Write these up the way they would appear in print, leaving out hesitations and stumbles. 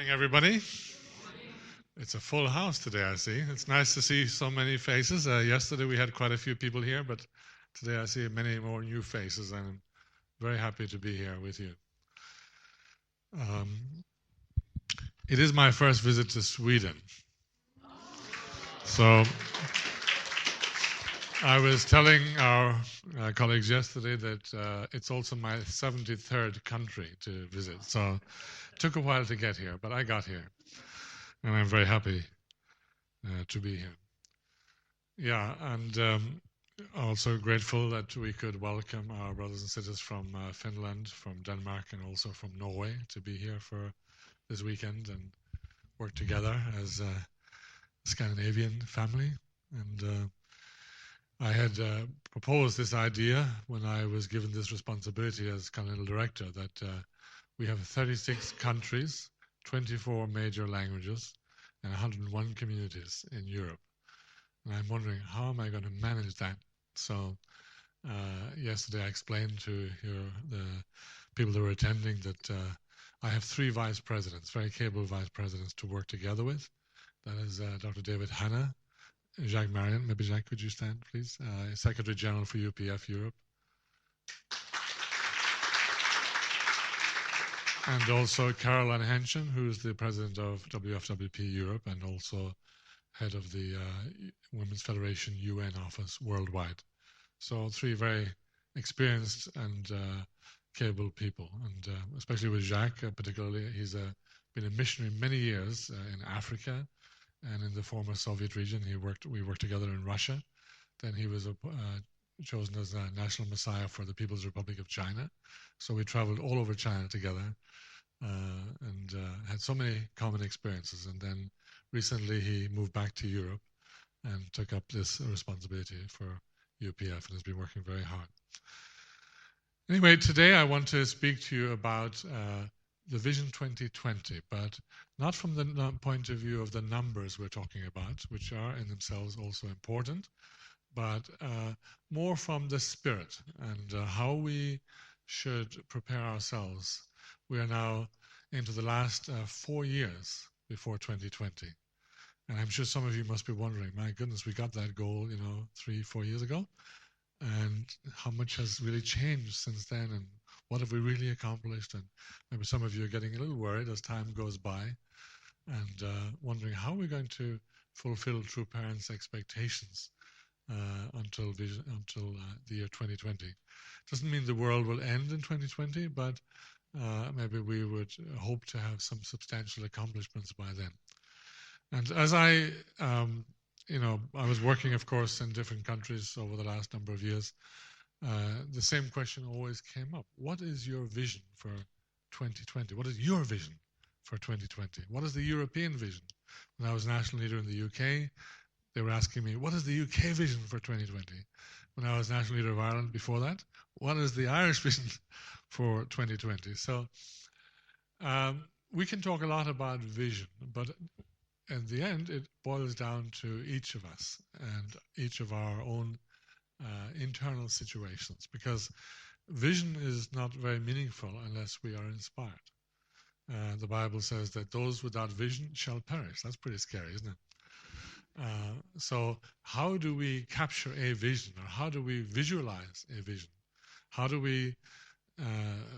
Morning, everybody. It's a full house today, I see. It's nice to see so many faces. Yesterday we had quite a few people here, but today I see many more new faces, and I'm very happy to be here with you. It is my first visit to Sweden. So I was telling our colleagues yesterday that it's also my 73rd country to visit. So it took a while to get here, but I got here, and I'm very happy to be here. Yeah, and also grateful that we could welcome our brothers and sisters from Finland, from Denmark, and also from Norway to be here for this weekend and work together as a Scandinavian family. And I had proposed this idea when I was given this responsibility as Continental Director that we have 36 countries, 24 major languages, and 101 communities in Europe. And I'm wondering, how am I going to manage that? So yesterday I explained to the people that were attending that I have 3 vice presidents, very capable vice presidents to work together with. That is Dr. David Hanna, Jacques Marion. Maybe Jacques, could you stand, please? Secretary General for UPF Europe. And also Caroline Henschen, who's the president of WFWP Europe and also head of the Women's Federation UN office worldwide. So 3 very experienced and capable people, and especially with Jacques particularly. He's been a missionary many years in Africa and in the former Soviet region. We worked together in Russia. Then he was chosen as a national messiah for the People's Republic of China. So we traveled all over China together and had so many common experiences. And then recently he moved back to Europe and took up this responsibility for UPF and has been working very hard. Anyway, today I want to speak to you about the Vision 2020, but not from the point of view of the numbers we're talking about, which are in themselves also important, but more from the spirit and how we should prepare ourselves. We are now into the last 4 years before 2020. And I'm sure some of you must be wondering, my goodness, we got that goal, 3-4 years ago. And how much has really changed since then? And what have we really accomplished? And maybe some of you are getting a little worried as time goes by and wondering how we're going to fulfill true parents' expectations until the year 2020. Doesn't mean the world will end in 2020, but maybe we would hope to have some substantial accomplishments by then. And as I was working, of course, in different countries over the last number of years, the same question always came up. What is your vision for 2020? What is your vision for 2020? What is the European vision? When I was national leader in the UK, they were asking me, what is the UK vision for 2020? When I was national leader of Ireland before that, what is the Irish vision for 2020? So we can talk a lot about vision, but in the end, it boils down to each of us and each of our own internal situations, because vision is not very meaningful unless we are inspired. The Bible says that those without vision shall perish. That's pretty scary, isn't it? So how do we capture a vision, or how do we visualize a vision? How do we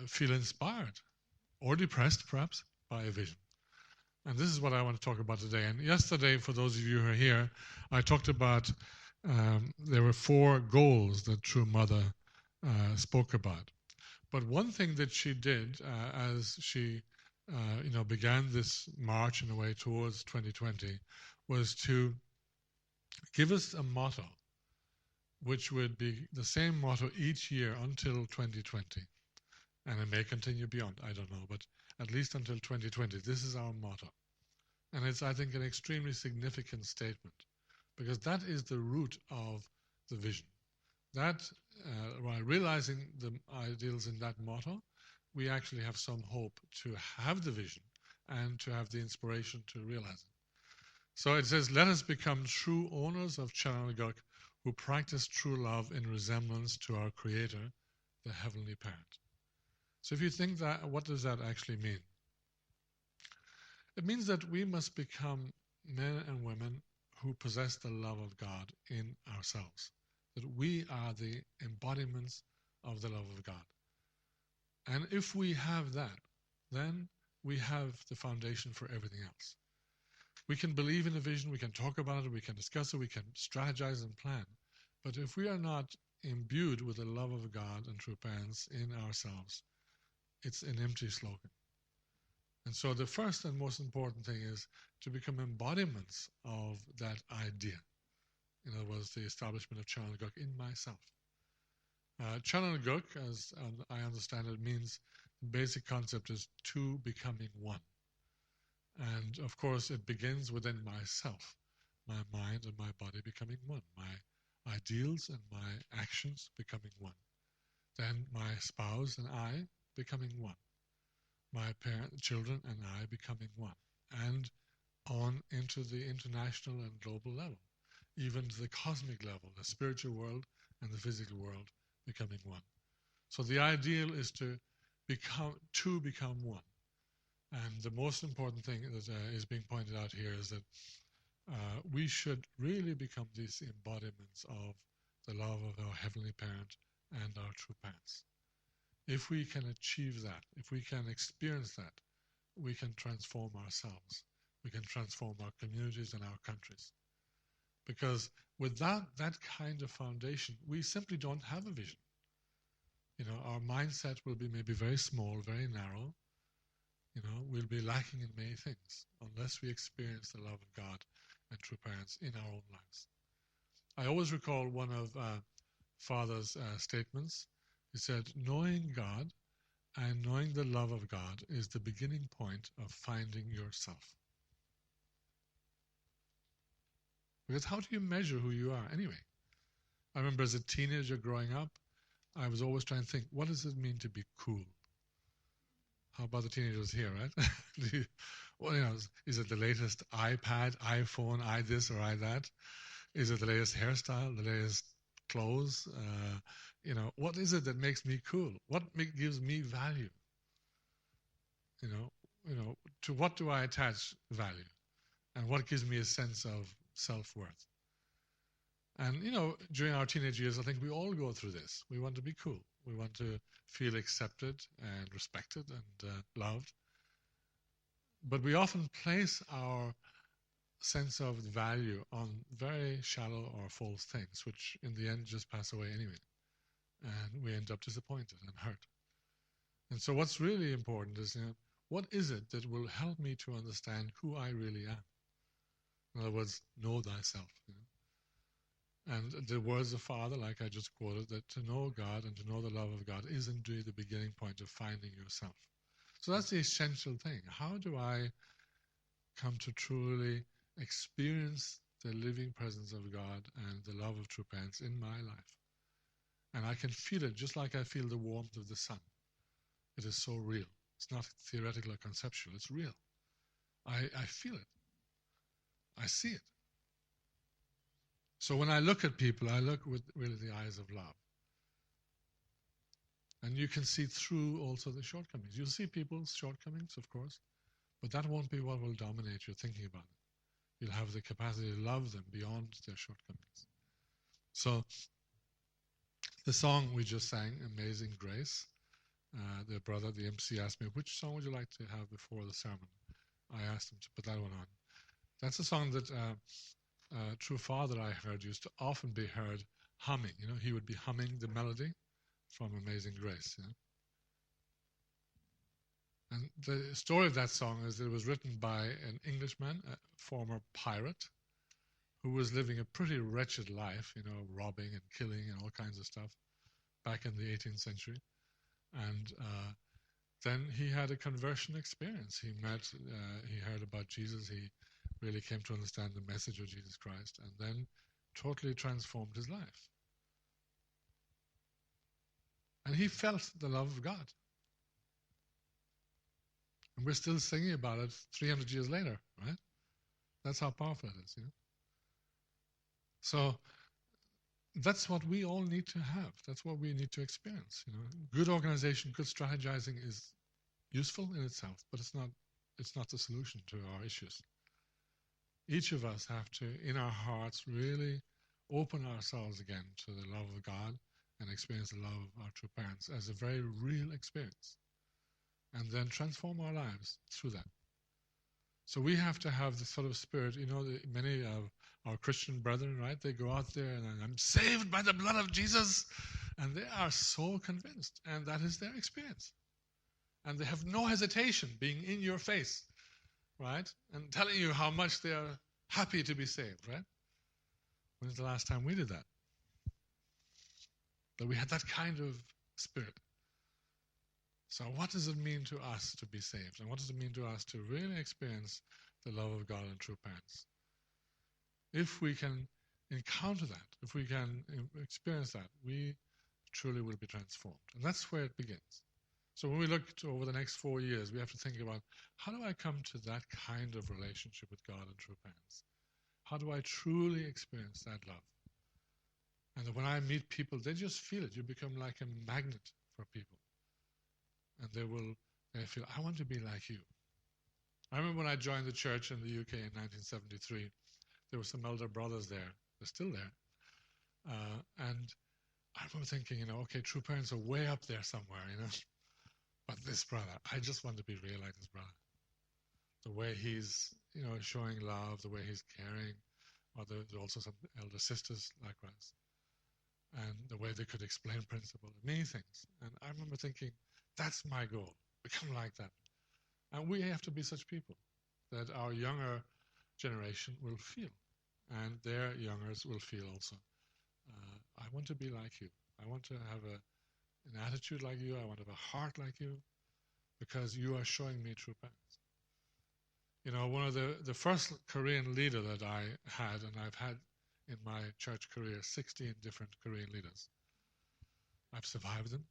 feel inspired or depressed, perhaps, by a vision? And this is what I want to talk about today. And yesterday, for those of you who are here, I talked about there were 4 goals that True Mother spoke about. But one thing that she did as she began this march in a way towards 2020 was to give us a motto, which would be the same motto each year until 2020. And it may continue beyond, I don't know, but at least until 2020. This is our motto. And it's, I think, an extremely significant statement, because that is the root of the vision. That, while realizing the ideals in that motto, we actually have some hope to have the vision and to have the inspiration to realize it. So it says, let us become true owners of Chanelguk, who practice true love in resemblance to our Creator, the Heavenly Parent. So if you think that, what does that actually mean? It means that we must become men and women who possess the love of God in ourselves, that we are the embodiments of the love of God. And if we have that, then we have the foundation for everything else. We can believe in a vision, we can talk about it, we can discuss it, we can strategize and plan. But if we are not imbued with the love of God and true parents in ourselves, it's an empty slogan. And so the first and most important thing is to become embodiments of that idea. In other words, the establishment of Chanelguk in myself. Chanelguk, as I understand it, means the basic concept is two becoming one. And of course, it begins within myself, my mind and my body becoming one, my ideals and my actions becoming one. Then my spouse and I becoming one, my children and I becoming one, and on into the international and global level, even to the cosmic level, the spiritual world and the physical world becoming one. So the ideal is to become one. And the most important thing that is being pointed out here is that we should really become these embodiments of the love of our Heavenly Parent and our true parents. If we can achieve that, if we can experience that, we can transform ourselves. We can transform our communities and our countries. Because without that kind of foundation, we simply don't have a vision. You know, our mindset will be maybe very small, very narrow. You know, we'll be lacking in many things unless we experience the love of God and true parents in our own lives. I always recall one of Father's statements. He said, knowing God and knowing the love of God is the beginning point of finding yourself. Because how do you measure who you are anyway? I remember as a teenager growing up, I was always trying to think, what does it mean to be cool? How about the teenagers here, right? Well, you know, is it the latest iPad, iPhone, I this or I that? Is it the latest hairstyle, the latest clothes? You know, what is it that makes me cool? What gives me value? You know, to what do I attach value? And what gives me a sense of self-worth? And, you know, during our teenage years, I think we all go through this. We want to be cool. We want to feel accepted and respected and loved. But we often place our sense of value on very shallow or false things, which in the end just pass away anyway. And we end up disappointed and hurt. And so what's really important is, you know, what is it that will help me to understand who I really am? In other words, know thyself. You know? And the words of Father, like I just quoted, that to know God and to know the love of God is indeed the beginning point of finding yourself. So that's the essential thing. How do I come to truly experience the living presence of God and the love of true parents in my life? And I can feel it just like I feel the warmth of the sun. It is so real. It's not theoretical or conceptual. It's real. I feel it. I see it. So when I look at people, I look with really the eyes of love. And you can see through also the shortcomings. You'll see people's shortcomings, of course, but that won't be what will dominate your thinking about it. You'll have the capacity to love them beyond their shortcomings. So the song we just sang, Amazing Grace, the brother, the MC, asked me, which song would you like to have before the sermon? I asked him to put that one on. That's a song that True Father I heard used to often be heard humming. You know, he would be humming the melody from Amazing Grace. You know? And the story of that song is that it was written by an Englishman, a former pirate, who was living a pretty wretched life, you know, robbing and killing and all kinds of stuff back in the 18th century. And then he had a conversion experience. He heard about Jesus. He really came to understand the message of Jesus Christ and then totally transformed his life. And he felt the love of God. And we're still singing about it 300 years later, right? That's how powerful it is, you know? So that's what we all need to have. That's what we need to experience, you know? Good organization, good strategizing is useful in itself, but it's not it's not the solution to our issues. Each of us have to, in our hearts, really open ourselves again to the love of God and experience the love of our true parents as a very real experience, and then transform our lives through that. So we have to have this sort of spirit. Many of our Christian brethren, right, they go out there and I'm saved by the blood of Jesus, and they are so convinced, and that is their experience. And they have no hesitation being in your face, right, and telling you how much they are happy to be saved, right? When's the last time we did that? That we had that kind of spirit. So what does it mean to us to be saved? And what does it mean to us to really experience the love of God and true parents? If we can encounter that, if we can experience that, we truly will be transformed. And that's where it begins. So when we look over the next 4 years, we have to think about, how do I come to that kind of relationship with God and true parents? How do I truly experience that love? And when I meet people, they just feel it. You become like a magnet for people. And they feel, I want to be like you. I remember when I joined the church in the UK in 1973, there were some elder brothers there. They're still there. And I remember thinking, okay, true parents are way up there somewhere, But this brother, I just want to be real like this brother. The way he's, showing love, the way he's caring. Or there are also some elder sisters likewise. And the way they could explain principle, many things. And I remember thinking, that's my goal, become like that. And we have to be such people that our younger generation will feel. And their youngers will feel also, I want to be like you. I want to have an attitude like you. I want to have a heart like you, because you are showing me true parents. One of the first Korean leader that I had, and I've had in my church career 16 different Korean leaders. I've survived them.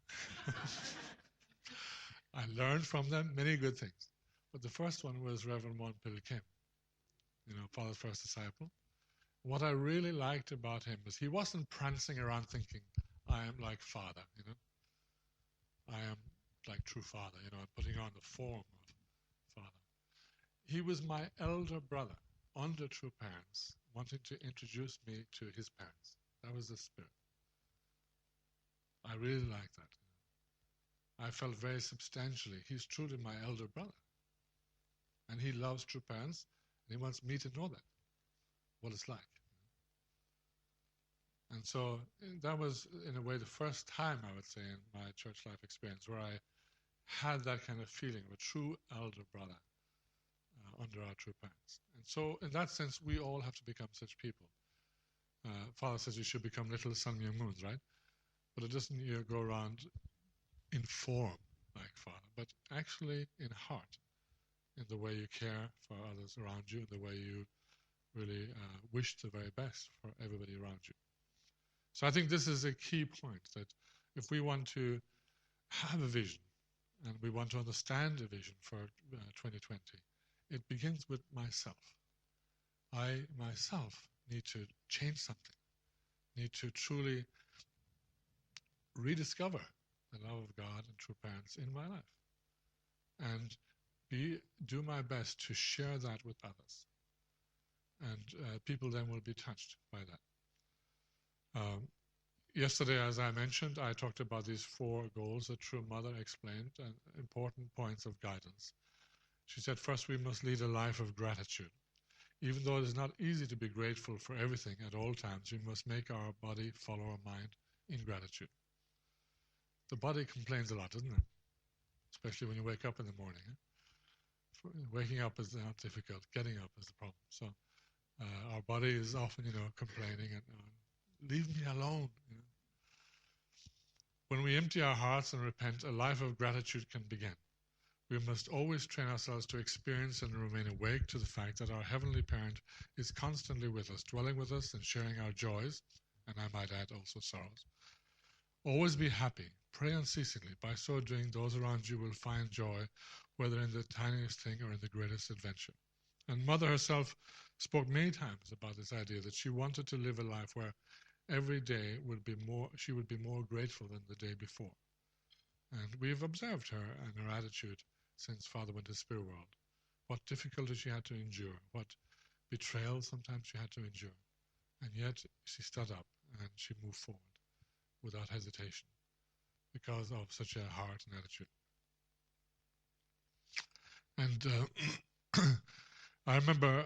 I learned from them many good things. But the first one was Reverend Wonpil Kim, Father's first disciple. What I really liked about him was he wasn't prancing around thinking, I am like Father, I am like true Father, putting on the form of Father. He was my elder brother under true parents, wanting to introduce me to his parents. That was the spirit. I really liked that. I felt very substantially, he's truly my elder brother. And he loves true parents, and he wants me to know that, what it's like. And so that was, in a way, the first time, I would say, in my church life experience where I had that kind of feeling of a true elder brother under our true parents. And so, in that sense, we all have to become such people. Father says you should become little Sun Myung Moons, right? But it doesn't go around in form like Father, but actually in heart, in the way you care for others around you, in the way you really wish the very best for everybody around you. So I think this is a key point, that if we want to have a vision and we want to understand a vision for 2020, it begins with myself. I myself need to change something, need to truly rediscover the love of God and true parents in my life, and do my best to share that with others. And people then will be touched by that. Yesterday, as I mentioned, I talked about these 4 goals that True Mother explained, and important points of guidance. She said, first, we must lead a life of gratitude. Even though it is not easy to be grateful for everything at all times, we must make our body follow our mind in gratitude. The body complains a lot, doesn't it? Especially when you wake up in the morning. Waking up is not difficult. Getting up is the problem. So our body is often, complaining and leave me alone. When we empty our hearts and repent, a life of gratitude can begin. We must always train ourselves to experience and remain awake to the fact that our Heavenly Parent is constantly with us, dwelling with us and sharing our joys, and I might add also sorrows. Always be happy. Pray unceasingly. By so doing, those around you will find joy, whether in the tiniest thing or in the greatest adventure. And Mother herself spoke many times about this idea that she wanted to live a life where every day she would be more grateful than the day before. And we've observed her and her attitude since Father went to the spirit world. what difficulty she had to endure, what betrayal sometimes she had to endure. And yet she stood up and she moved forward without hesitation because of such a heart and attitude. And I remember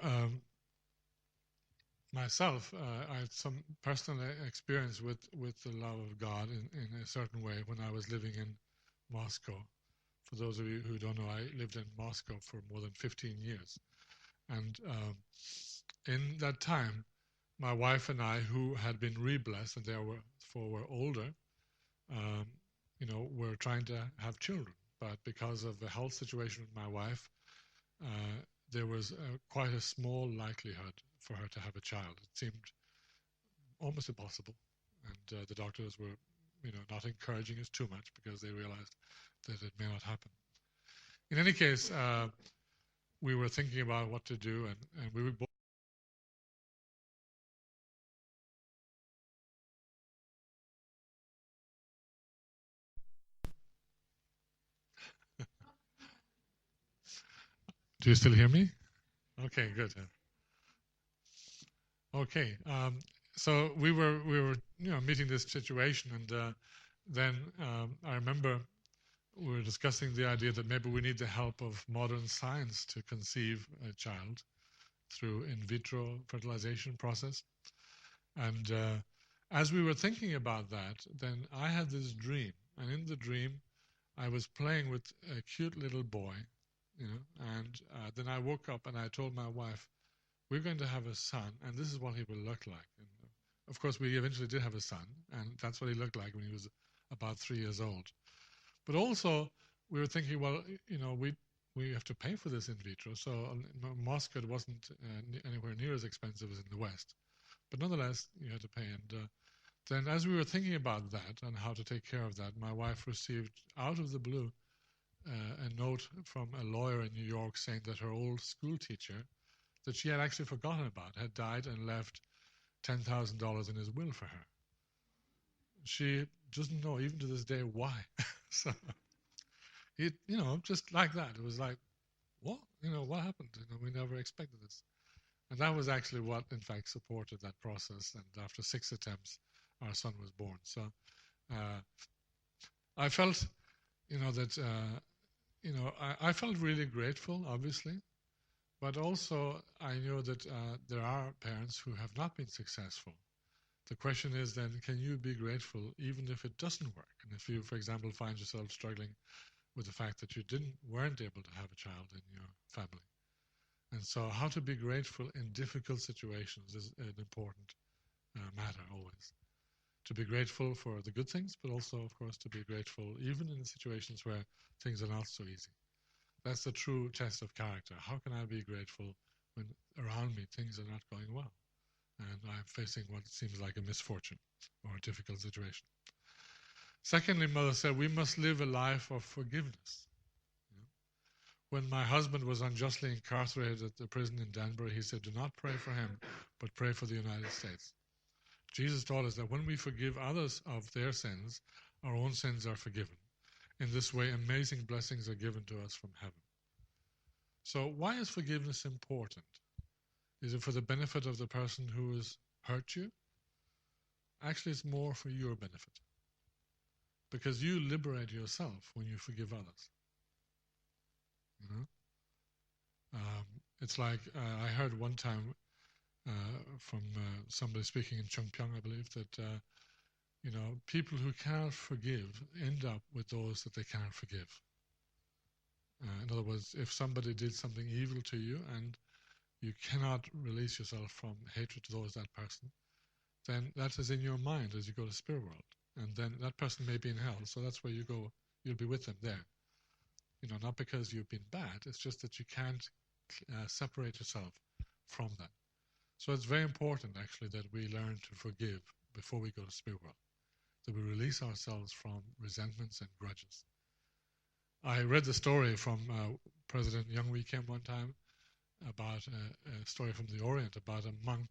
myself, I had some personal experience with the love of God in a certain way when I was living in Moscow. For those of you who don't know, I lived in Moscow for more than 15 years. And in that time, my wife and I, who had been re-blessed and therefore were older, um, were trying to have children. But because of the health situation with my wife, there was quite a small likelihood for her to have a child. It seemed almost impossible. And the doctors were, not encouraging us too much because they realized that it may not happen. In any case, we were thinking about what to do, and we were both. Do you still hear me? Okay, good. Okay, so we were meeting this situation, and then I remember we were discussing the idea that maybe we need the help of modern science to conceive a child through in vitro fertilization process. And as we were thinking about that, then I had this dream, and in the dream, I was playing with a cute little boy, and then I woke up and I told my wife, we're going to have a son, and this is what he will look like. And of course, we eventually did have a son, and that's what he looked like when he was about 3 years old. But also, we were thinking, well, we have to pay for this in vitro. So in Moscow, it wasn't anywhere near as expensive as in the West. But nonetheless, you had to pay. And then as we were thinking about that and how to take care of that, my wife received out of the blue a note from a lawyer in New York saying that her old school teacher that she had actually forgotten about had died and left $10,000 in his will for her. She doesn't know even to this day why. So it, just like that, it was like, what? What happened? We never expected this. And that was actually what, in fact, supported that process. And after 6 attempts, our son was born. So I felt, that, I felt really grateful, obviously. But also, I know that there are parents who have not been successful. The question is then, can you be grateful even if it doesn't work? And if you, for example, find yourself struggling with the fact that you weren't able to have a child in your family. And so how to be grateful in difficult situations is an important matter always. To be grateful for the good things, but also, of course, to be grateful even in situations where things are not so easy. That's the true test of character. How can I be grateful when around me things are not going well and I'm facing what seems like a misfortune or a difficult situation? Secondly, Mother said, we must live a life of forgiveness. When my husband was unjustly incarcerated at the prison in Denver, he said, do not pray for him, but pray for the United States. Jesus taught us that when we forgive others of their sins, our own sins are forgiven. In this way, amazing blessings are given to us from heaven. So why is forgiveness important? Is it for the benefit of the person who has hurt you? Actually, it's more for your benefit. Because you liberate yourself when you forgive others. It's like I heard one time from somebody speaking in Chongpyeong, I believe, that people who cannot forgive end up with those that they cannot forgive. In other words, if somebody did something evil to you and you cannot release yourself from hatred towards that person, then that is in your mind as you go to spirit world. And then that person may be in hell, so that's where you go, you'll be with them there. Not because you've been bad, it's just that you can't separate yourself from that. So it's very important, actually, that we learn to forgive before we go to spirit world, that we release ourselves from resentments and grudges. I read the story from President Young Wee Kim one time about a story from the Orient about a monk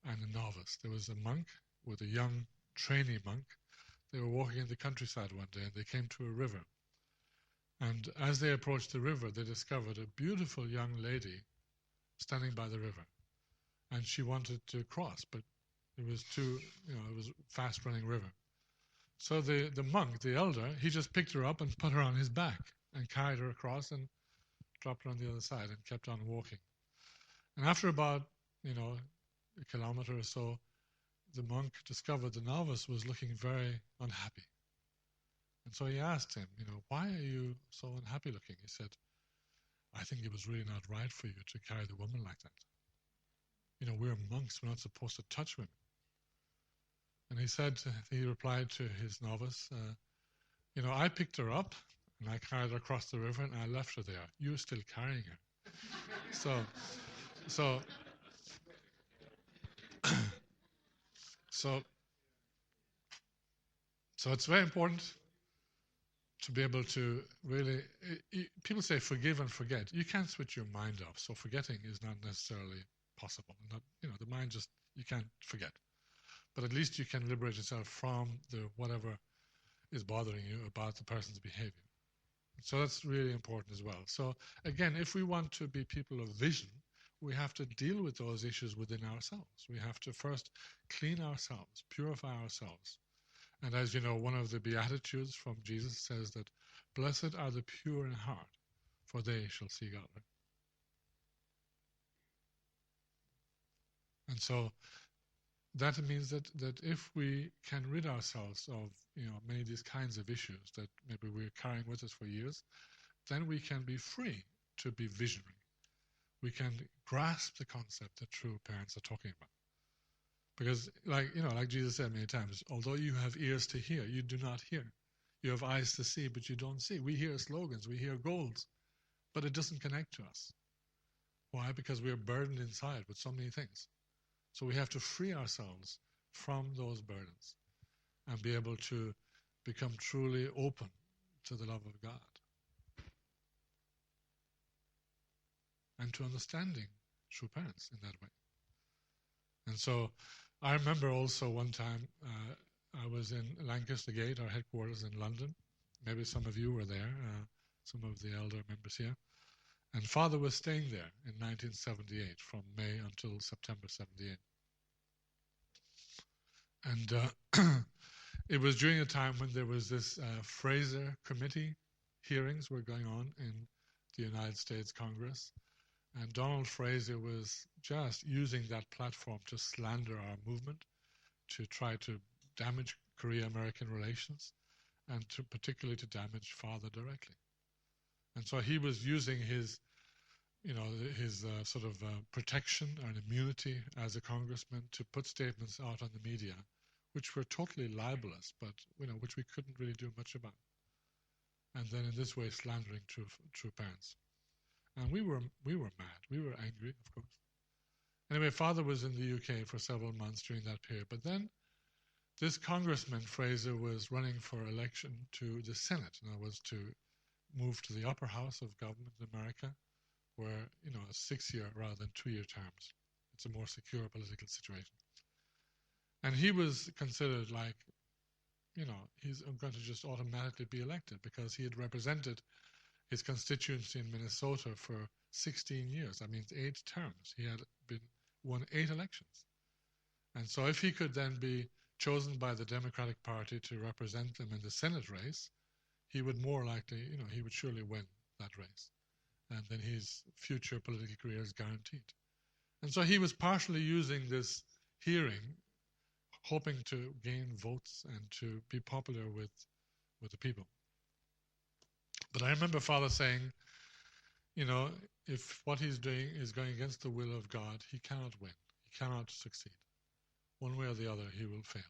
and a novice. There was a monk with a young trainee monk. They were walking in the countryside one day and they came to a river. And as they approached the river, they discovered a beautiful young lady standing by the river. And she wanted to cross, but it was it was a fast-running river. So the monk, the elder, he just picked her up and put her on his back and carried her across and dropped her on the other side and kept on walking. And after about, a kilometer or so, the monk discovered the novice was looking very unhappy. And so he asked him, why are you so unhappy looking? He said, I think it was really not right for you to carry the woman like that. We're monks, we're not supposed to touch women. And he replied to his novice, I picked her up and I carried her across the river and I left her there. You're still carrying her. so it's very important to be able to really, people say forgive and forget. You can't switch your mind off, so forgetting is not necessarily possible. The mind just, you can't forget. But at least you can liberate yourself from whatever is bothering you about the person's behavior. So that's really important as well. So again, if we want to be people of vision, we have to deal with those issues within ourselves. We have to first clean ourselves, purify ourselves. And as you know, one of the Beatitudes from Jesus says that, blessed are the pure in heart, for they shall see God. And so that means that if we can rid ourselves of many of these kinds of issues that maybe we're carrying with us for years, then we can be free to be visionary. We can grasp the concept that true parents are talking about. Because like Jesus said many times, although you have ears to hear, you do not hear. You have eyes to see, but you don't see. We hear slogans, we hear goals, but it doesn't connect to us. Why? Because we are burdened inside with so many things. So we have to free ourselves from those burdens and be able to become truly open to the love of God and to understanding true parents in that way. And so I remember also one time I was in Lancaster Gate, our headquarters in London. Maybe some of you were there, some of the elder members here. And Father was staying there in 1978, from May until September 78. And it was during a time when there was this Fraser Committee hearings were going on in the United States Congress. And Donald Fraser was just using that platform to slander our movement, to try to damage Korea-American relations, and particularly to damage Father directly. And so he was using his sort of protection and immunity as a congressman to put statements out on the media, which were totally libelous, but which we couldn't really do much about. And then in this way, slandering true parents. And we were mad. We were angry, of course. Anyway, Father was in the UK for several months during that period. But then this Congressman, Fraser, was running for election to the Senate. In other words, to move to the upper house of government in America, where, a 6-year rather than 2-year terms. It's a more secure political situation. And he was considered like, he's going to just automatically be elected because he had represented his constituency in Minnesota for 16 years. That means 8 terms. He had won 8 elections. And so if he could then be chosen by the Democratic Party to represent them in the Senate race, he would more likely, he would surely win that race. And then his future political career is guaranteed. And so he was partially using this hearing, hoping to gain votes and to be popular with the people. But I remember Father saying, if what he's doing is going against the will of God, he cannot win. He cannot succeed. One way or the other, he will fail.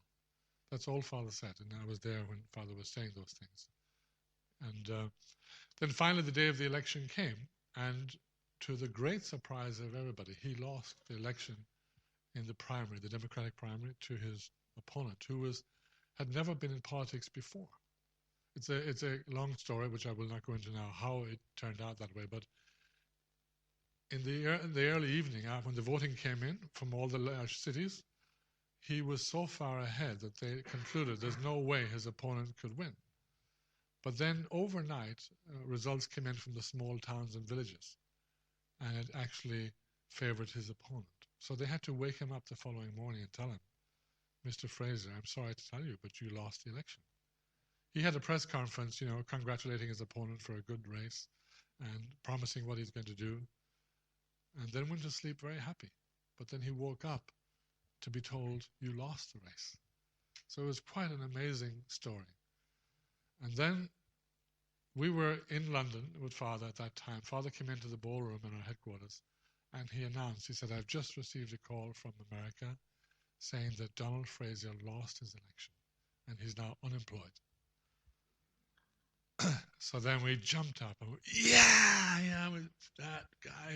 That's all Father said, and I was there when Father was saying those things. And then finally the day of the election came, and to the great surprise of everybody, he lost the election in the primary, the Democratic primary, to his opponent, who had never been in politics before. It's a long story, which I will not go into now, how it turned out that way. But in the early evening, when the voting came in from all the large cities, he was so far ahead that they concluded there's no way his opponent could win. But then overnight, results came in from the small towns and villages, and it actually favored his opponent. So they had to wake him up the following morning and tell him, Mr. Fraser, I'm sorry to tell you, but you lost the election. He had a press conference, congratulating his opponent for a good race and promising what he's going to do, and then went to sleep very happy. But then he woke up to be told, you lost the race. So it was quite an amazing story. And then we were in London with Father at that time. Father came into the ballroom in our headquarters, and he announced, he said, I've just received a call from America saying that Donald Fraser lost his election, and he's now unemployed. So then we jumped up and yeah, that guy,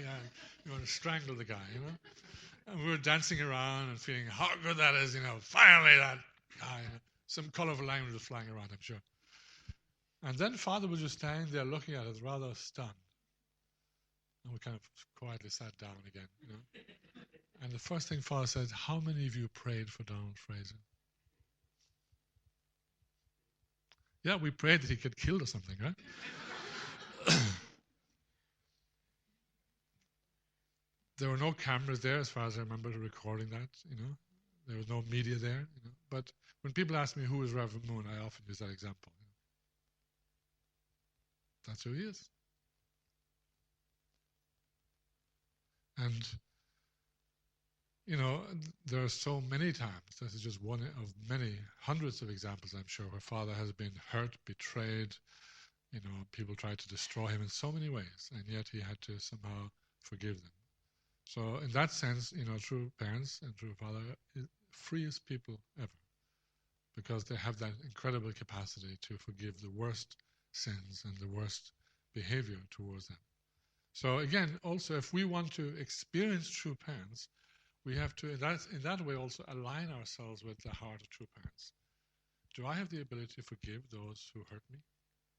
you want to strangle the guy, And we were dancing around and feeling how good that is, finally that guy. Some colorful language was flying around, I'm sure. And then Father was just standing there looking at us, rather stunned. And we kind of quietly sat down again, And the first thing Father said, how many of you prayed for Donald Fraser? Yeah, we prayed that he get killed or something, right? There were no cameras there, as far as I remember, recording that, There was no media there, But when people ask me who is Reverend Moon, I often use that example. That's who he is. And, there are so many times, this is just one of many, hundreds of examples, I'm sure, where Father has been hurt, betrayed, people tried to destroy him in so many ways, and yet he had to somehow forgive them. So in that sense, true parents and true Father is freest people ever, because they have that incredible capacity to forgive the worst sins and the worst behavior towards them. So again, also, if we want to experience true parents, we have to, in that way, also align ourselves with the heart of true parents. Do I have the ability to forgive those who hurt me?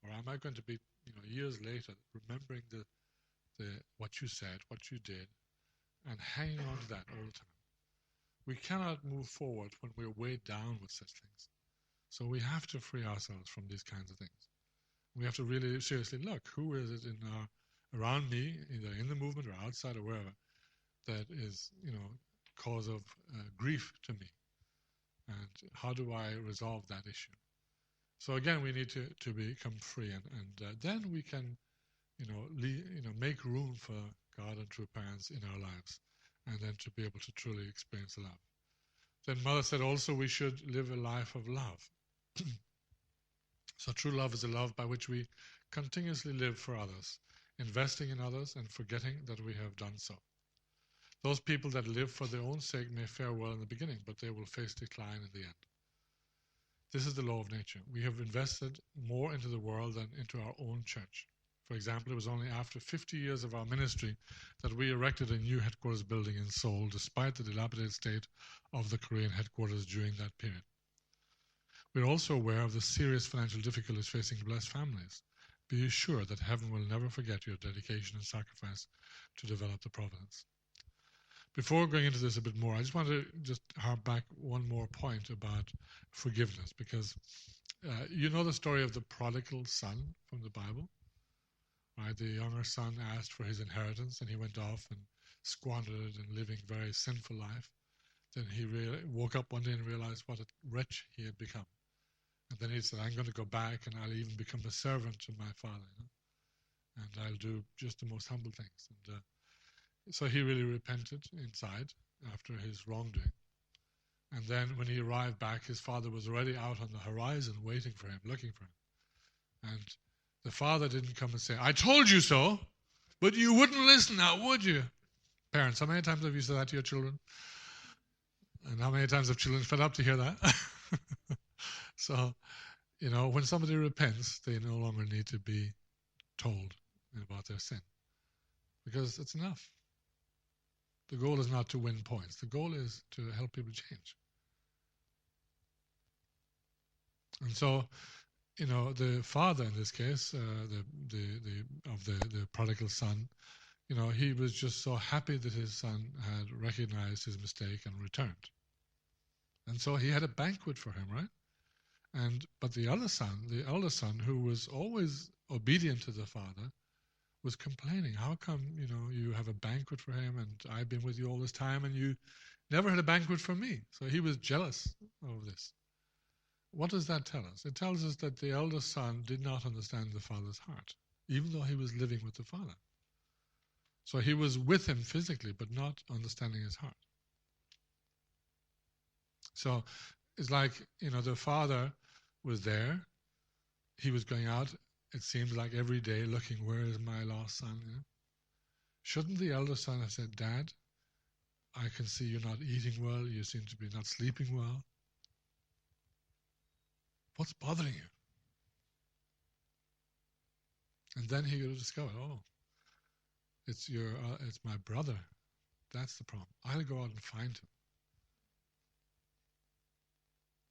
Or am I going to be, years later, remembering what you said, what you did, and hanging on to that all the time? We cannot move forward when we're weighed down with such things. So we have to free ourselves from these kinds of things. We have to really seriously look, who is it around me, either in the movement or outside or wherever, that is, cause of grief to me? And how do I resolve that issue? So again, we need to become free, and then we can, make room for God and true parents in our lives, and then to be able to truly experience love. Then Mother said also we should live a life of love. So true love is a love by which we continuously live for others, investing in others and forgetting that we have done so. Those people that live for their own sake may fare well in the beginning, but they will face decline in the end. This is the law of nature. We have invested more into the world than into our own church. For example, it was only after 50 years of our ministry that we erected a new headquarters building in Seoul, despite the dilapidated state of the Korean headquarters during that period. We are also aware of the serious financial difficulties facing blessed families. Be assured that heaven will never forget your dedication and sacrifice to develop the providence. Before going into this a bit more, I just want to harp back one more point about forgiveness, because you know the story of the prodigal son from the Bible, right? The younger son asked for his inheritance, and he went off and squandered it and living a very sinful life. Then he woke up one day and realized what a wretch he had become. And then he said, I'm going to go back and I'll even become a servant to my father, and I'll do just the most humble things. And so he really repented inside after his wrongdoing. And then when he arrived back, his father was already out on the horizon waiting for him, looking for him. And the father didn't come and say, I told you so, but you wouldn't listen now, would you? Parents, how many times have you said that to your children? And how many times have children fed up to hear that? So, when somebody repents, they no longer need to be told about their sin, because it's enough. The goal is not to win points. The goal is to help people change. And so, the father in this case, the prodigal son, he was just so happy that his son had recognized his mistake and returned. And so he had a banquet for him, right? But the other son, the elder son, who was always obedient to the father, was complaining. How come, you have a banquet for him and I've been with you all this time and you never had a banquet for me? So he was jealous of this. What does that tell us? It tells us that the elder son did not understand the father's heart, even though he was living with the father. So he was with him physically, but not understanding his heart. So it's like, the father was there. He was going out, it seems like every day, looking, where is my lost son? Shouldn't the elder son have said, Dad, I can see you're not eating well. You seem to be not sleeping well. What's bothering you? And then he would discover, it's my brother. That's the problem. I'll go out and find him.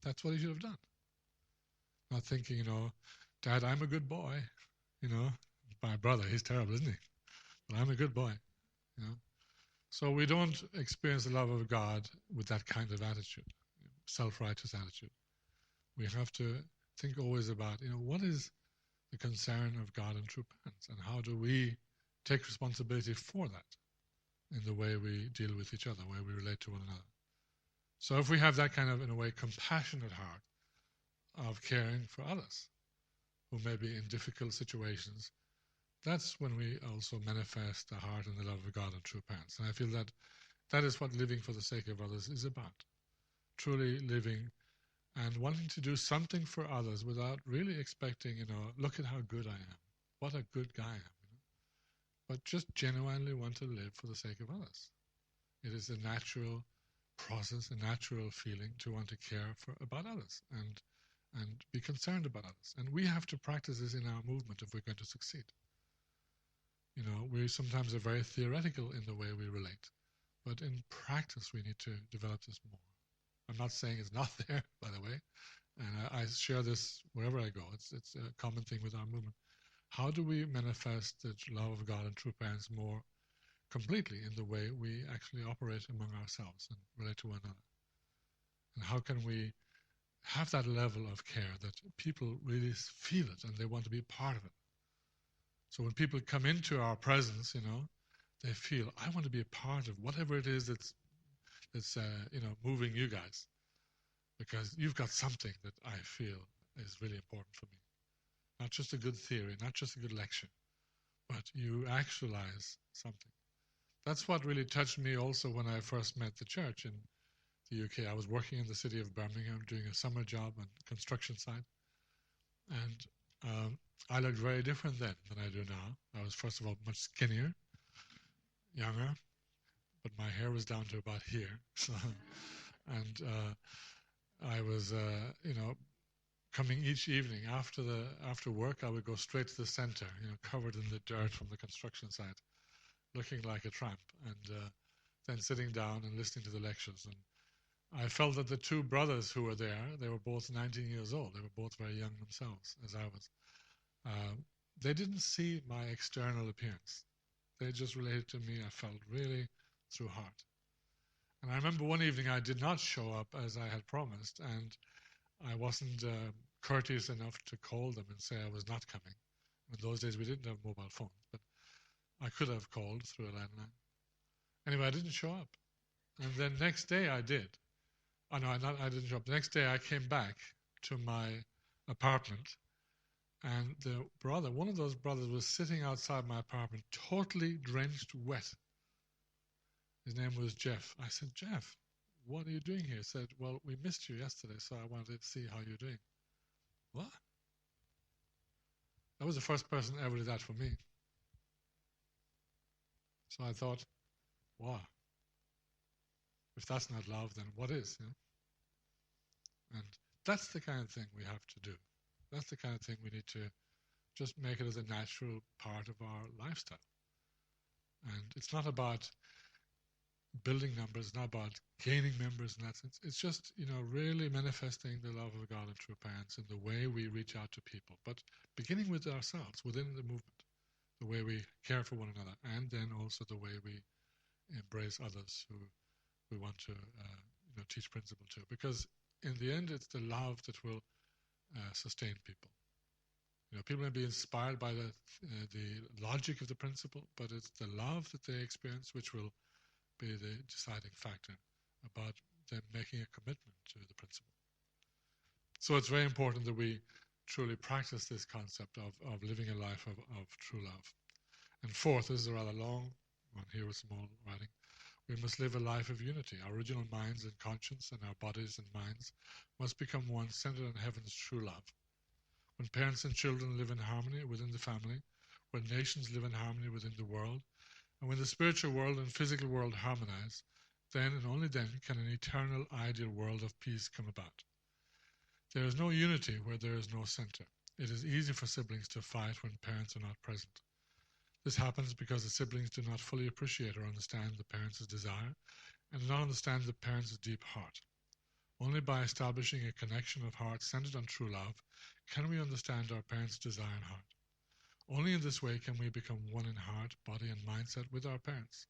That's what he should have done. Not thinking, Dad, I'm a good boy. My brother, he's terrible, isn't he? But I'm a good boy. So we don't experience the love of God with that kind of attitude, self-righteous attitude. We have to think always about, what is the concern of God and true parents, and how do we take responsibility for that in the way we deal with each other, the way we relate to one another. So if we have that kind of, in a way, compassionate heart of caring for others who may be in difficult situations, that's when we also manifest the heart and the love of God and true parents. And I feel that that is what living for the sake of others is about. Truly living and wanting to do something for others without really expecting, look at how good I am. What a good guy I am. But just genuinely want to live for the sake of others. It is a natural process, a natural feeling to want to care about others and be concerned about others. And we have to practice this in our movement if we're going to succeed. We sometimes are very theoretical in the way we relate, but in practice we need to develop this more. I'm not saying it's not there, by the way, and I share this wherever I go. It's a common thing with our movement. How do we manifest the love of God and true parents more completely in the way we actually operate among ourselves and relate to one another? And how can we have that level of care that people really feel it and they want to be part of it? So when people come into our presence, they feel, I want to be a part of whatever it is that's moving you guys, because you've got something that I feel is really important for me. Not just a good theory, not just a good lecture, but you actualize something. That's what really touched me also when I first met the church in the UK. I was working in the city of Birmingham doing a summer job on construction site, and I looked very different then than I do now. I was, first of all, much skinnier, younger, but my hair was down to about here. So, and I was, coming each evening after work, I would go straight to the center, covered in the dirt from the construction site, looking like a tramp, and then sitting down and listening to the lectures. And I felt that the two brothers who were there, they were both 19 years old. They were both very young themselves, as I was. They didn't see my external appearance. They just related to me, I felt, really through heart. And I remember one evening I did not show up as I had promised, and I wasn't courteous enough to call them and say I was not coming. In those days we didn't have mobile phones, but I could have called through a landline. Anyway, I didn't show up. And then next day I did. Oh no, I didn't show up. The next day I came back to my apartment, and one of those brothers was sitting outside my apartment, totally drenched wet. His name was Jeff. I said, Jeff, what are you doing here? He said, well, we missed you yesterday, so I wanted to see how you're doing. What? That was the first person ever did that for me. So I thought, wow, if that's not love, then what is? And that's the kind of thing we have to do. That's the kind of thing we need to just make it as a natural part of our lifestyle. And it's not about building numbers, not about gaining members in that sense. It's just, really manifesting the love of God and true parents in the way we reach out to people, but beginning with ourselves, within the movement, the way we care for one another, and then also the way we embrace others who we want to teach principle to. Because in the end, it's the love that will sustain people. People may be inspired by the logic of the principle, but it's the love that they experience which will be the deciding factor about them making a commitment to the principle. So it's very important that we truly practice this concept of living a life of true love. And fourth, this is a rather long one here with small writing, we must live a life of unity. Our original minds and conscience and our bodies and minds must become one, centered on heaven's true love. When parents and children live in harmony within the family, when nations live in harmony within the world, and when the spiritual world and physical world harmonize, then and only then can an eternal ideal world of peace come about. There is no unity where there is no center. It is easy for siblings to fight when parents are not present. This happens because the siblings do not fully appreciate or understand the parents' desire and do not understand the parents' deep heart. Only by establishing a connection of heart centered on true love can we understand our parents' desire and heart. Only in this way can we become one in heart, body, and mindset with our parents.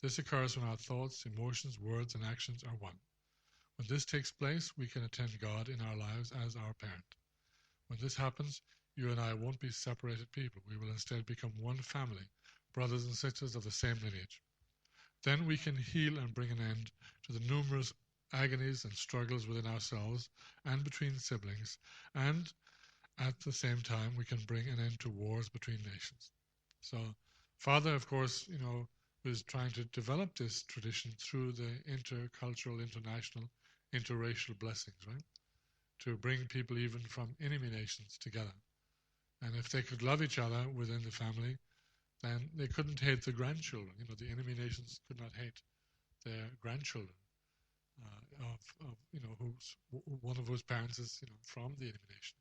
This occurs when our thoughts, emotions, words, and actions are one. When this takes place, we can attend God in our lives as our parent. When this happens, you and I won't be separated people. We will instead become one family, brothers and sisters of the same lineage. Then we can heal and bring an end to the numerous agonies and struggles within ourselves and between siblings, and at the same time we can bring an end to wars between nations. So Father, of course, was trying to develop this tradition through the intercultural, international, interracial blessings, right? To bring people even from enemy nations together. And if they could love each other within the family, then they couldn't hate the grandchildren. The enemy nations could not hate their grandchildren, one of whose parents is, from the enemy nation.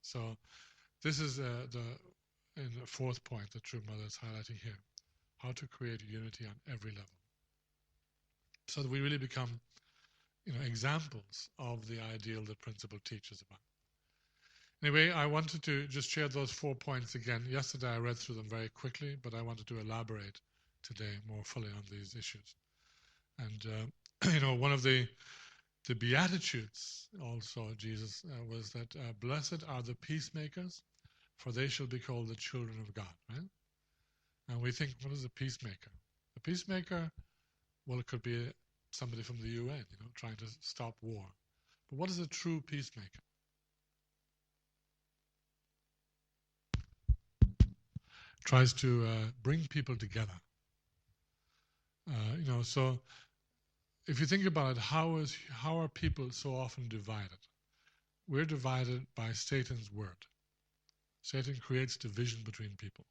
So this is the fourth point that True Mother is highlighting here: how to create unity on every level, so that we really become, examples of the ideal that principle teaches about. Anyway, I wanted to just share those 4 points again. Yesterday I read through them very quickly, but I wanted to elaborate today more fully on these issues. And one of the Beatitudes also, Jesus, was that blessed are the peacemakers, for they shall be called the children of God, right? And we think, what is a peacemaker? A peacemaker, well, it could be somebody from the UN, trying to stop war. But what is a true peacemaker? Tries to bring people together. So if you think about it, how are people so often divided? We're divided by Satan's word. Satan creates division between people.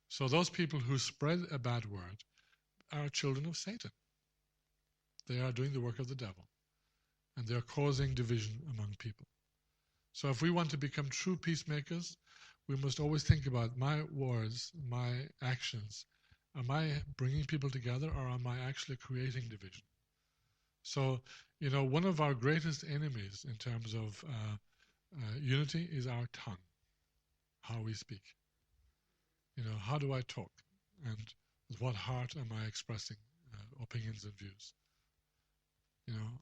So those people who spread a bad word are children of Satan. They are doing the work of the devil, and they are causing division among people. So if we want to become true peacemakers, we must always think about my words, my actions. Am I bringing people together, or am I actually creating division? So, one of our greatest enemies in terms of unity is our tongue, how we speak. How do I talk? And with what heart am I expressing opinions and views?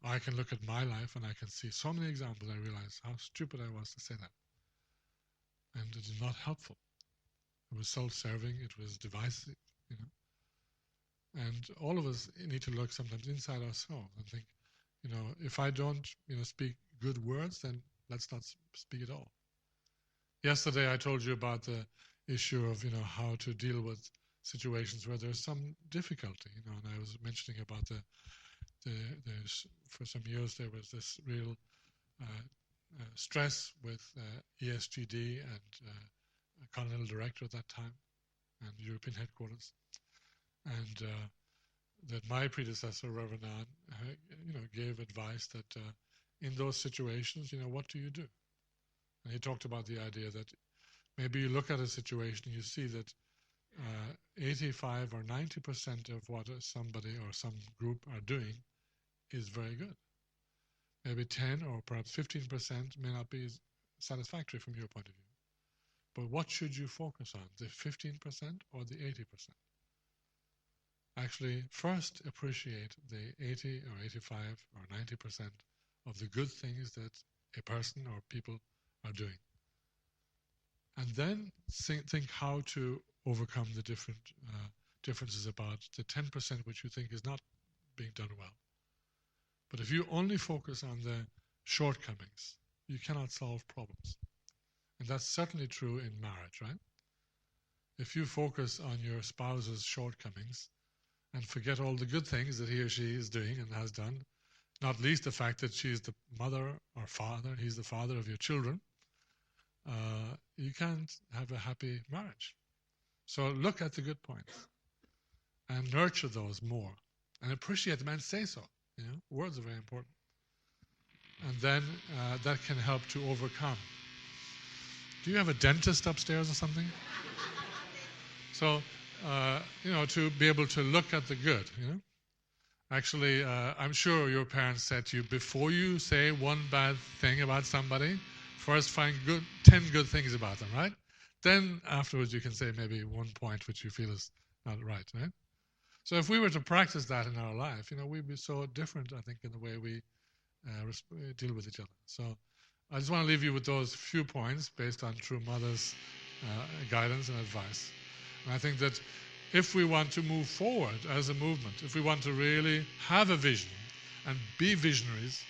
I can look at my life and I can see so many examples. I realize how stupid I was to say that. And it is not helpful. It was self-serving, it was divisive, And all of us need to look sometimes inside ourselves and think, if I don't, speak good words, then let's not speak at all. Yesterday I told you about the issue of, how to deal with situations where there's some difficulty, and I was mentioning about for some years there was this real stress with ESGD and Continental Director at that time and European headquarters, and that my predecessor, Reverend Ann, gave advice that in those situations, what do you do? And he talked about the idea that maybe you look at a situation and you see that 85 or 90% of what somebody or some group are doing is very good. Maybe 10 or perhaps 15% may not be satisfactory from your point of view. But what should you focus on, the 15% or the 80%? Actually, first appreciate the 80 or 85 or 90% of the good things that a person or people are doing. And then think how to overcome the differences about the 10% which you think is not being done well. But if you only focus on the shortcomings, you cannot solve problems. And that's certainly true in marriage, right? If you focus on your spouse's shortcomings and forget all the good things that he or she is doing and has done, not least the fact that she's the mother or father, he's the father of your children, you can't have a happy marriage. So look at the good points and nurture those more and appreciate them and say so. You know, words are very important. And then that can help to overcome. Do you have a dentist upstairs or something? So, to be able to look at the good, Actually, I'm sure your parents said to you, before you say one bad thing about somebody, first find 10 good things about them, right? Then afterwards you can say maybe one point which you feel is not right? So if we were to practice that in our life, we'd be so different, I think, in the way we deal with each other. So I just want to leave you with those few points based on True Mother's guidance and advice. And I think that if we want to move forward as a movement, if we want to really have a vision and be visionaries,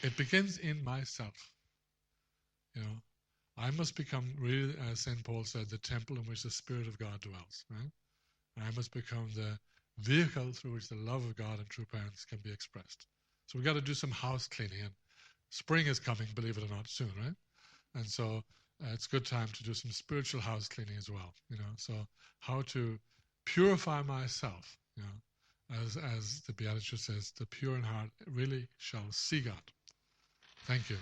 it begins in myself. I must become really, as St. Paul said, the temple in which the Spirit of God dwells, right? I must become the vehicle through which the love of God and true parents can be expressed. So we've got to do some house cleaning, and spring is coming, believe it or not, soon, right? And so it's a good time to do some spiritual house cleaning as well, So how to purify myself, as the Beatitude says, the pure in heart really shall see God. Thank you.